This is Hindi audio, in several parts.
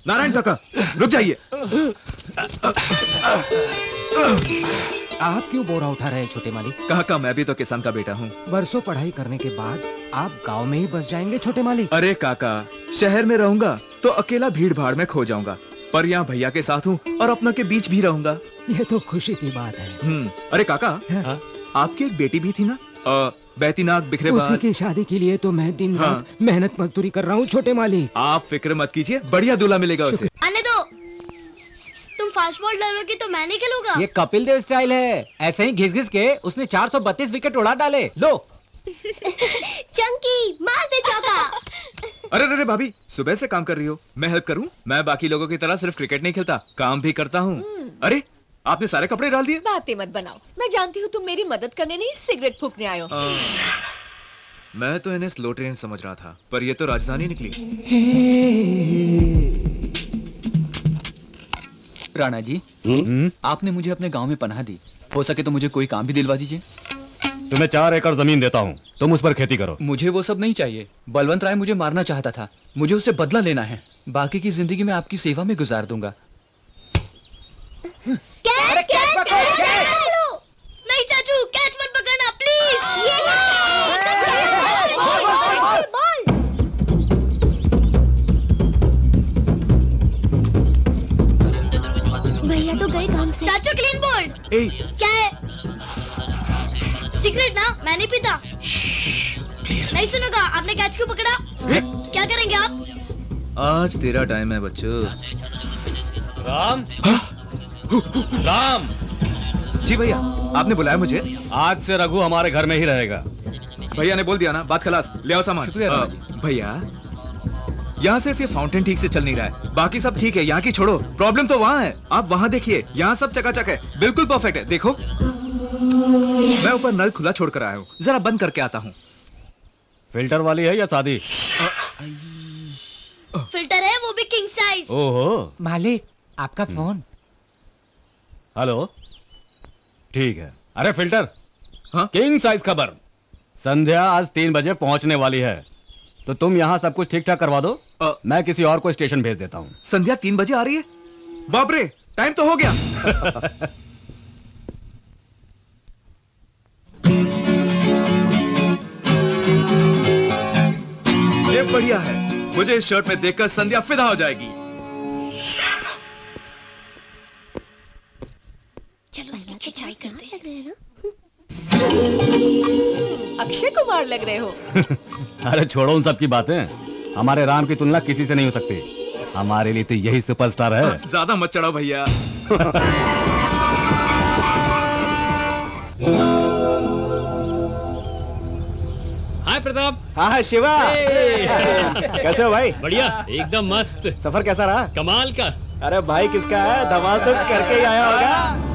नारायण काका रुक जाइए। आप क्यों बोरा उठा रहे हैं छोटे मालिक? काका मैं भी तो किसान का बेटा हूँ। वर्षों पढ़ाई करने के बाद आप गांव में ही बस जाएंगे छोटे मालिक? अरे काका शहर में रहूंगा तो अकेला भीड़ भाड़ में खो जाऊंगा, पर यहाँ भैया के साथ हूँ और अपनों के बीच भी रहूंगा। ये तो खुशी की बात है। अरे काका आपकी एक बेटी भी थी ना, बहती नाक बिखरे बाल। उसी की शादी के लिए तो मैं दिन रात मेहनत मजदूरी कर रहा हूँ छोटे मालिक। आप फिक्र मत कीजिए, बढ़िया दूल्हा मिलेगा उसे। आने दो, तुम फास्ट बॉल डालोगे तो मैं नहीं खेलूंगा। ये कपिल देव स्टाइल है, ऐसे ही घिस घिस के उसने 432 विकेट उड़ा डाले। लो चंकी मार दे चौका। अरे अरे भाभी सुबह से काम कर रही हो, मैं हेल्प करूं? मैं बाकी लोगों की तरह सिर्फ क्रिकेट नहीं खेलता, काम भी करता हूँ। अरे आपने सारे कपड़े डाल दिए? बातें मत बनाओ, मैं जानती हूँ तुम मेरी मदद करने नहीं सिगरेट फूकने आए हो। मैं तो इन्हें स्लो ट्रेन समझ रहा था, पर ये तो राजधानी निकली। राणा जी, आपने मुझे अपने गांव में पनाह दी, हो सके तो मुझे कोई काम भी दिलवा दीजिए। तुम्हें 4 एकड़ जमीन देता हूँ, तुम उस पर खेती करो। मुझे वो सब नहीं चाहिए। बलवंत राय मुझे मारना चाहता था, मुझे उससे बदला लेना है। बाकी की जिंदगी मैं आपकी सेवा में गुजार दूंगा। Catch catch catch. नहीं चाचू कैच मत पकड़ना प्लीज। भैया तो गए काम से। चाचू क्लीन बोल्ड। क्या है? सिगरेट ना, मैं नहीं पीता। नहीं सुनूंगा। आपने कैच क्यों पकड़ा? क्या करेंगे आप? आज तेरा टाइम है बच्चों। राम राम जी भैया, आपने बुलाया मुझे? आज से रघु हमारे घर में ही रहेगा। भैया ने बोल दिया ना, बात खलास। ले आओ सामान। शुक्रिया भैया यहाँ सिर्फ ये फाउंटेन ठीक से चल नहीं रहा है, बाकी सब ठीक है। यहाँ की छोड़ो, प्रॉब्लम तो वहाँ है। आप वहाँ देखिए, यहाँ सब चकाचक है, बिल्कुल परफेक्ट है। देखो मैं ऊपर नल खुला छोड़ कर आया हूँ, जरा बंद करके आता हूँ। फिल्टर वाली है या सादी? फिल्टर है, वो भी किंग साइज। ओहो मालिक आपका फोन। हेलो, ठीक है। अरे फिल्टर, हाँ? किंग साइज खबर। संध्या आज 3 बजे पहुंचने वाली है, तो तुम यहाँ सब कुछ ठीक ठाक करवा दो। मैं किसी और को स्टेशन भेज देता हूँ। संध्या 3 बजे आ रही है? बाप रे, टाइम तो हो गया। ये बढ़िया है, मुझे इस शर्ट में देखकर संध्या फिदा हो जाएगी। चलो उसकी खिंचाई करते हैं। अक्षय कुमार लग रहे हो। अरे छोड़ो उन सब की बातें, हमारे राम की तुलना किसी से नहीं हो सकती। हमारे लिए तो यही सुपरस्टार है। ज्यादा मत चढ़ाओ भैया। हाय प्रताप। हाँ शिवा, कैसे हो भाई? बढ़िया, एकदम मस्त। सफर कैसा रहा? कमाल का। अरे भाई किसका है? धमाल तो करके ही आया होगा।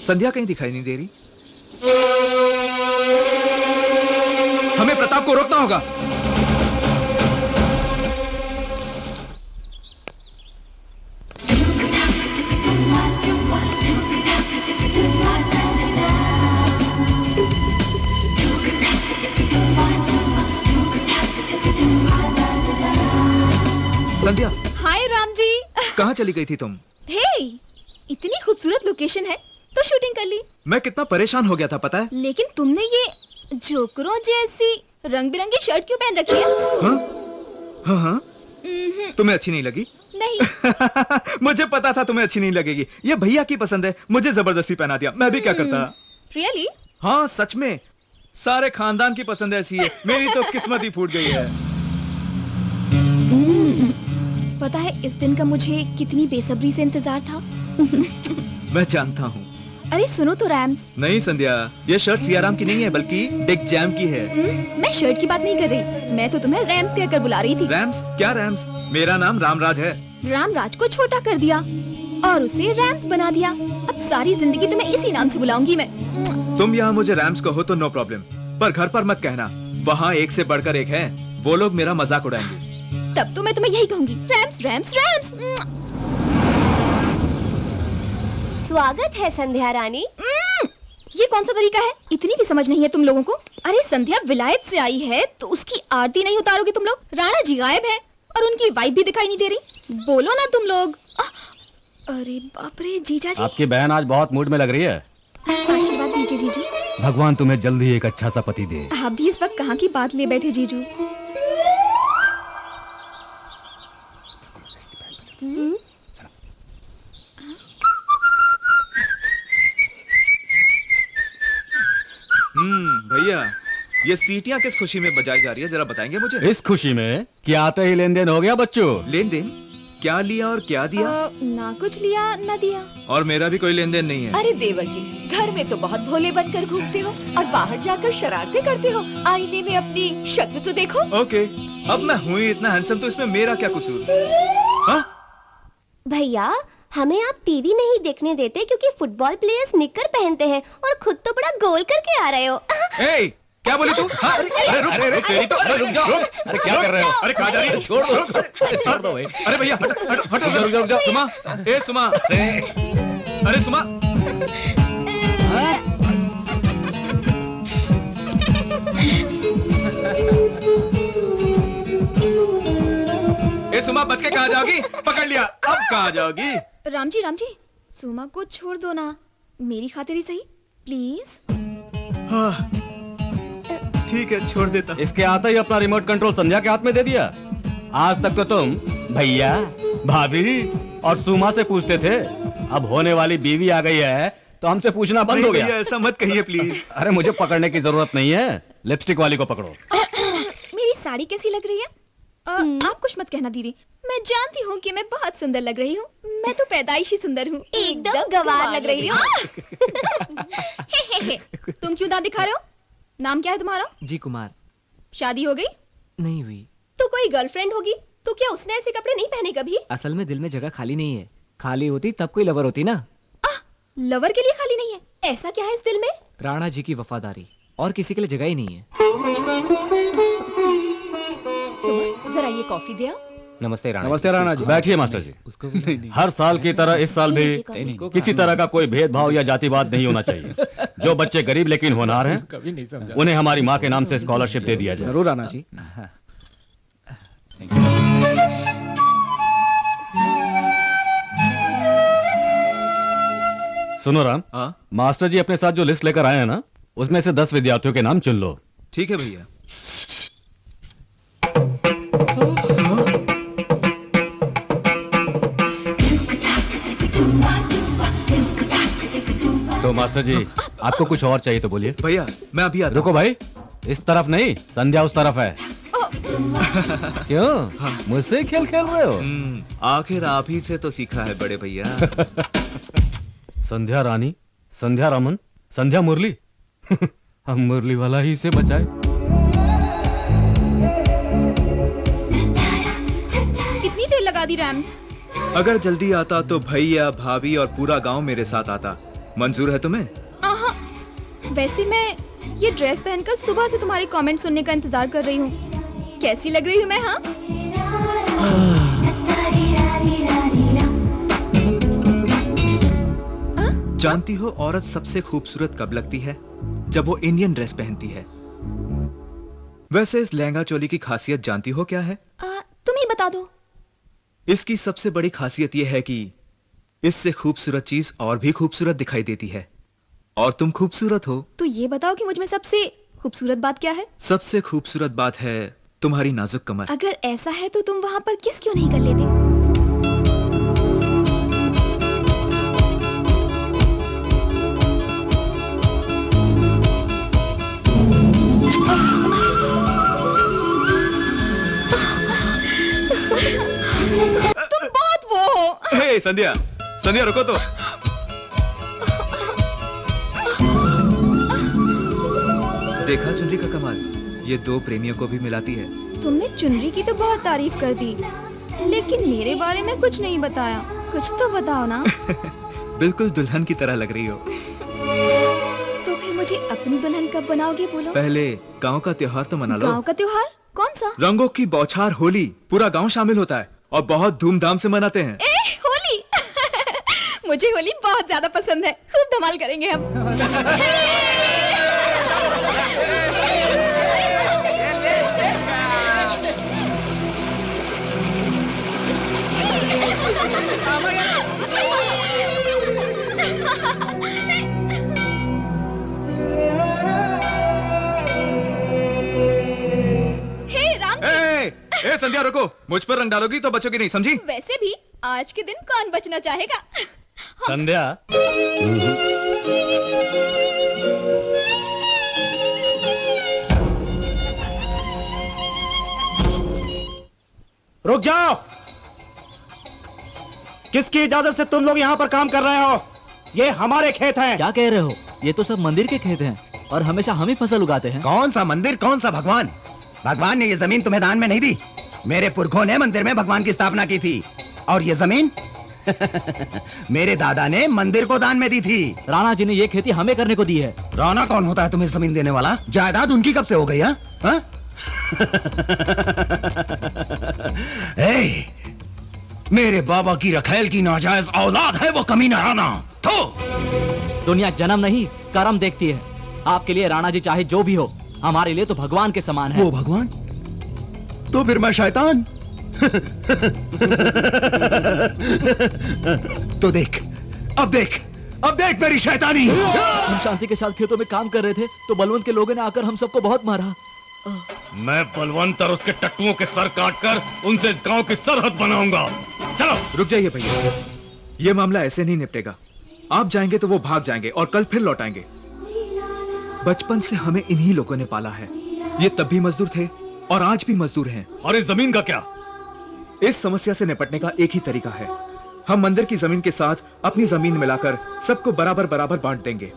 संध्या कहीं दिखाई नहीं दे रही। हमें प्रताप को रोकना होगा। संध्या। हाय राम जी। कहाँ चली गई थी तुम? हे, इतनी खूबसूरत लोकेशन है तो शूटिंग कर ली। मैं कितना परेशान हो गया था पता है? लेकिन तुमने ये जोकरों जैसी रंग बिरंगी शर्ट क्यों पहन रखी है? हाँ? हाँ हाँ? तुम्हें अच्छी नहीं लगी? नहीं। मुझे पता था तुम्हें अच्छी नहीं लगेगी। ये भैया की पसंद है, मुझे जबरदस्ती पहना दिया। मैं भी क्या करता? रियली? हाँ सच में, सारे खानदान की पसंद ऐसी है। मेरी तो किस्मत ही फूट गई है। पता है इस दिन का मुझे कितनी बेसब्री से इंतजार था। मैं जानता हूँ। अरे सुनो तो रैम्स। नहीं संध्या, ये शर्ट सियाराम की नहीं है बल्कि डिक जैम की है। मैं शर्ट की बात नहीं कर रही, मैं तो तुम्हें रैम्स कहकर बुला रही थी। रैम्स? क्या रैम्स? मेरा नाम रामराज है। रामराज को छोटा कर दिया और उसे रैम्स बना दिया। अब सारी जिंदगी तुम्हें इसी नाम से बुलाऊंगी मैं। तुम यहाँ मुझे रैम्स कहो तो नो प्रॉब्लम, पर घर पर मत कहना, वहाँ एक से बढ़कर एक है, वो लोग मेरा मजाक उड़ाएंगे। तब तो मैं तुम्हें यही कहूंगी, रैम्स रैम्स रैम्स। स्वागत है संध्या रानी। ये कौन सा तरीका है? इतनी भी समझ नहीं है तुम लोगों को। अरे संध्या विलायत से आई है तो उसकी आरती नहीं उतारोगे तुम लोग? राणा जी गायब है और उनकी वाइफ भी दिखाई नहीं दे रही। बोलो ना तुम लोग। अरे बाप रे जीजा जी। आपकी बहन आज बहुत मूड में लग रही है। आशीर्वाद दीजिए जीजू। भगवान तुम्हें जल्दी एक अच्छा सा पति दे। आप भी इस वक्त कहाँ की बात ले बैठे जीजू। भैया ये सीटियाँ किस खुशी में बजाई जा रही है, जरा बताएंगे मुझे? इस खुशी में कि आते ही लेन देन हो गया बच्चों। लेन देन? क्या लिया और क्या दिया? ना कुछ लिया ना दिया। और मेरा भी कोई लेन देन नहीं है। अरे देवर जी, घर में तो बहुत भोले बनकर घूमते हो और बाहर जाकर शरारतें करते हो। आईने में अपनी शक्ल तो देखो। ओके, अब मैं हूँ इतना हैंडसम तो इसमें मेरा क्या कसूर? हाँ? भैया हमें आप टीवी नहीं देखने देते क्योंकि फुटबॉल प्लेयर्स निक्कर पहनते हैं और खुद तो बड़ा गोल करके आ रहे हो। ए, क्या बोली तू? हाँ? अरे रुक, तेरी तो रुक जाओ। अरे क्या कर रहे हो? अरे कहाँ जा रही है? छोड़ दो, छोड़ दो भाई। अरे भैया हटो, रुक जाओ। सुमा, ए सुमा, अरे सुमा। ए सुमा, बच के कहाँ जाओगी? पकड़ लिया, अब कहाँ जाओगी? राम जी सुमा को छोड़ दो ना, मेरी खातिर ही सही, प्लीज। हाँ ठीक है, छोड़ देता। इसके आते ही अपना रिमोट कंट्रोल संध्या के हाथ में दे दिया। आज तक तो तुम भैया, भाभी और सुमा से पूछते थे, अब होने वाली बीवी आ गई है तो हमसे पूछना बंद हो गया। ऐसा मत कहिए प्लीज। अरे मुझे पकड़ने की जरूरत नहीं है, लिपस्टिक वाली को पकड़ो। मेरी साड़ी कैसी लग रही है? आप कुछ मत कहना दीदी, मैं जानती हूँ कि मैं बहुत सुंदर लग रही हूँ। मैं तो पैदाइशी सुंदर हूँ। एकदम गवार लग रही हो। तुम क्यों दांत दिखा रहे हो? नाम क्या है तुम्हारा? जी कुमार। शादी हो गई? नहीं हुई। तो कोई गर्लफ्रेंड होगी, तो क्या उसने ऐसे कपड़े नहीं पहने कभी? असल में दिल में जगह खाली नहीं है, खाली होती तब कोई लवर होती ना। लवर के लिए खाली नहीं है? ऐसा क्या है इस दिल में? राणा जी की वफादारी, और किसी के लिए जगह ही नहीं है। जरा ये कॉफी दे आओ। नमस्ते राणा। नमस्ते राणा जी। बैठिए मास्टर जी। उसको हर साल की तरह इस साल भी किसी तरह का कोई भेदभाव या जातिवाद नहीं होना चाहिए। जो बच्चे गरीब लेकिन होनहार हैं, कभी नहीं समझा। उन्हें हमारी माँ के नाम से स्कॉलरशिप दे दिया जाए। जरूर राणा जी। सुनो राम, मास्टर जी अपने साथ जो लिस्ट लेकर आए हैं ना, उसमें से 10 विद्यार्थियों के नाम चुन लो। ठीक है भैया। तो मास्टर जी आपको कुछ और चाहिए तो बोलिए। भैया मैं अभी आता। रुको भाई, इस तरफ नहीं, संध्या उस तरफ है। क्यों मुझसे खेल खेल रहे हो? आखिर आप ही से तो सीखा है बड़े भैया। संध्या रानी, संध्या रमन, संध्या मुरली। हम मुरली वाला ही से बचाए। कितनी देर लगा दी रैम्स? अगर जल्दी आता तो भैया, भाभी और पूरा गांव मेरे साथ आता। मंजूर है तुम्हें? वैसे मैं ये ड्रेस पहनकर सुबह से तुम्हारे कमेंट सुनने का इंतजार कर रही हूँ। कैसी लग रही हूँ मैं? हाँ जानती हो औरत सबसे खूबसूरत कब लगती है? जब वो इंडियन ड्रेस पहनती है। वैसे इस लहंगा चोली की खासियत जानती हो क्या है? तुम ही बता दो। इसकी सबसे बड़ी खासियत यह है कि इससे खूबसूरत चीज और भी खूबसूरत दिखाई देती है, और तुम खूबसूरत हो। तो ये बताओ कि मुझ में सबसे खूबसूरत बात क्या है? सबसे खूबसूरत बात है तुम्हारी नाजुक कमर। अगर ऐसा है तो तुम वहां पर किस क्यों नहीं कर लेते? तुम बहुत वो हो। हे संध्या, संध्या रुको तो। देखा चुनरी का कमाल, ये दो प्रेमियों को भी मिलाती है। तुमने चुनरी की तो बहुत तारीफ कर दी, लेकिन मेरे बारे में कुछ नहीं बताया। कुछ तो बताओ ना। बिल्कुल दुल्हन की तरह लग रही हो। तो फिर मुझे अपनी दुल्हन कब बनाओगे बोलो? पहले गांव का त्योहार तो मना लो। गांव का त्योहार? कौन सा? रंगों की बौछार होली। पूरा गांव शामिल होता है और बहुत धूमधाम से मनाते हैं। होली। मुझे होली बहुत ज्यादा पसंद है, खूब धमाल करेंगे हम। हे राम जी। ए संध्या रुको, मुझ पर रंग डालोगी तो बचोगी नहीं, समझी? वैसे भी आज के दिन कौन बचना चाहेगा? संध्या, रुक जाओ। किसकी इजाजत से तुम लोग यहाँ पर काम कर रहे हो? ये हमारे खेत हैं। क्या कह रहे हो? ये तो सब मंदिर के खेत हैं और हमेशा हम ही फसल उगाते हैं। कौन सा मंदिर, कौन सा भगवान? भगवान ने ये जमीन तुम्हें दान में नहीं दी। मेरे पुरखों ने मंदिर में भगवान की स्थापना की थी। और ये जमीन मेरे दादा ने मंदिर को दान में दी थी। राणा जी ने ये खेती हमें करने को दी है। राणा कौन होता है तुम्हें जमीन देने वाला? जायदाद उनकी कब से हो गई? हाँ? मेरे बाबा की रखेल की नाजायज औलाद है वो कमीना राणा। तो दुनिया जन्म नहीं कर्म देखती है। आपके लिए राणा जी चाहे जो भी हो, हमारे लिए तो भगवान के समान है। वो भगवान? तो फिर मैं शैतान? तो देख, अब देख मेरी शैतानी। हम शांति के साथ खेतों में काम कर रहे थे तो बलवंत के लोगों ने आकर हम सबको बहुत मारा। मैं बलवंत और उसके टट्टुओं के सर काटकर उनसे इस गांव की सरहद बनाऊंगा। चलो। रुक जाइए भैया, ये मामला ऐसे नहीं निपटेगा। आप जाएंगे तो वो भाग जाएंगे और कल फिर लौट आएंगे। बचपन से हमें इन्हीं लोगों ने पाला है। ये तब भी मजदूर थे और आज भी मजदूर हैं। और इस जमीन का क्या? इस समस्या से निपटने का एक ही तरीका है। हम मंदिर की जमीन के साथ अपनी जमीन मिलाकर सबको बराबर बराबर बांट देंगे।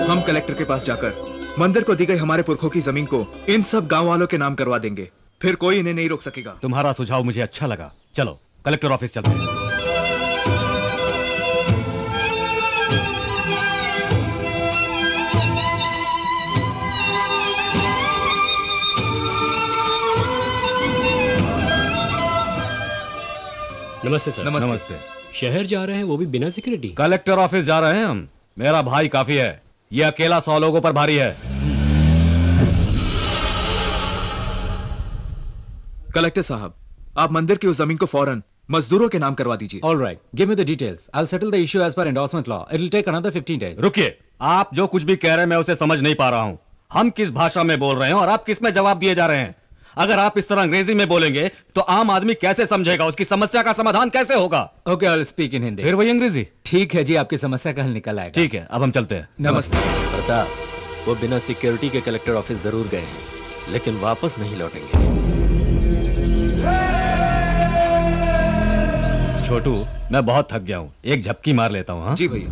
हम कलेक्टर के पास जाकर मंदिर को दी गई हमारे पुरखों की जमीन को इन सब गांव वालों के नाम करवा देंगे। फिर कोई इन्हें नहीं रोक सकेगा। तुम्हारा सुझाव मुझे अच्छा लगा। चलो कलेक्टर ऑफिस चलते हैं। नमस्ते सर। नमस्ते। शहर जा रहे हैं, वो भी बिना सिक्योरिटी? कलेक्टर ऑफिस जा रहे हैं हम। मेरा भाई काफी है, ये अकेला 100 लोगों पर भारी है। कलेक्टर साहब, आप मंदिर की उस जमीन को फौरन मजदूरों के नाम करवा दीजिए। All right, give me the details. I'll settle the issue as per endorsement law. It'll take another 15 days. रुकिए, आप जो कुछ भी कह रहे हैं मैं उसे समझ नहीं पा रहा हूं। हम किस भाषा में बोल रहे हैं और आप किस में जवाब दिए जा रहे हैं? अगर आप इस तरह अंग्रेजी में बोलेंगे तो आम आदमी कैसे समझेगा? उसकी समस्या का समाधान कैसे होगा? Okay, I'll speak in Hindi. फिर वही अंग्रेजी? ठीक है जी, आपकी समस्या का हल निकल आएगा। ठीक है, अब हम चलते हैं। नमस्ते। प्रताप, वो बिना सिक्योरिटी के कलेक्टर ऑफिस जरूर गए हैं, लेकिन वापस नहीं लौटेंगे। छोटू, मैं बहुत थक गया हूँ, एक झपकी मार लेता हूँ। हाँ जी भैया।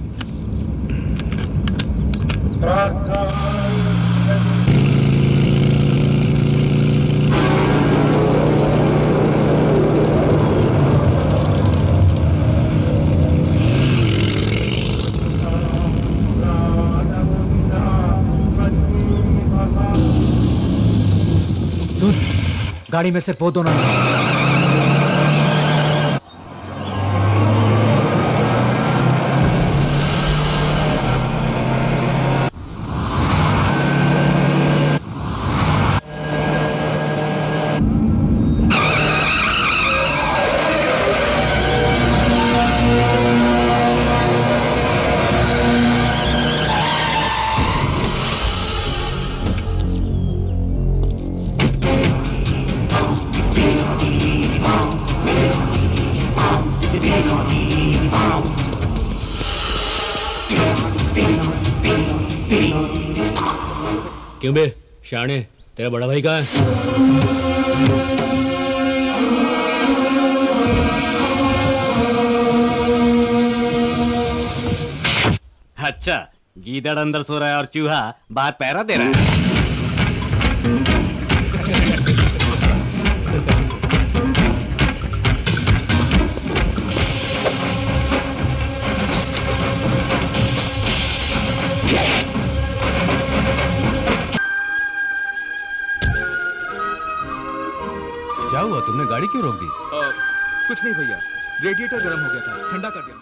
सुन, गाड़ी में सिर्फ वो दोनों क्यों बे शाणे, तेरा बड़ा भाई कहाँ है? अच्छा, गीदड़ अंदर सो रहा है और चूहा बाहर पहरा दे रहा है। क्या हुआ, तुमने गाड़ी क्यों रोक दी? कुछ नहीं भैया, रेडिएटर गर्म हो गया था, ठंडा कर दिया।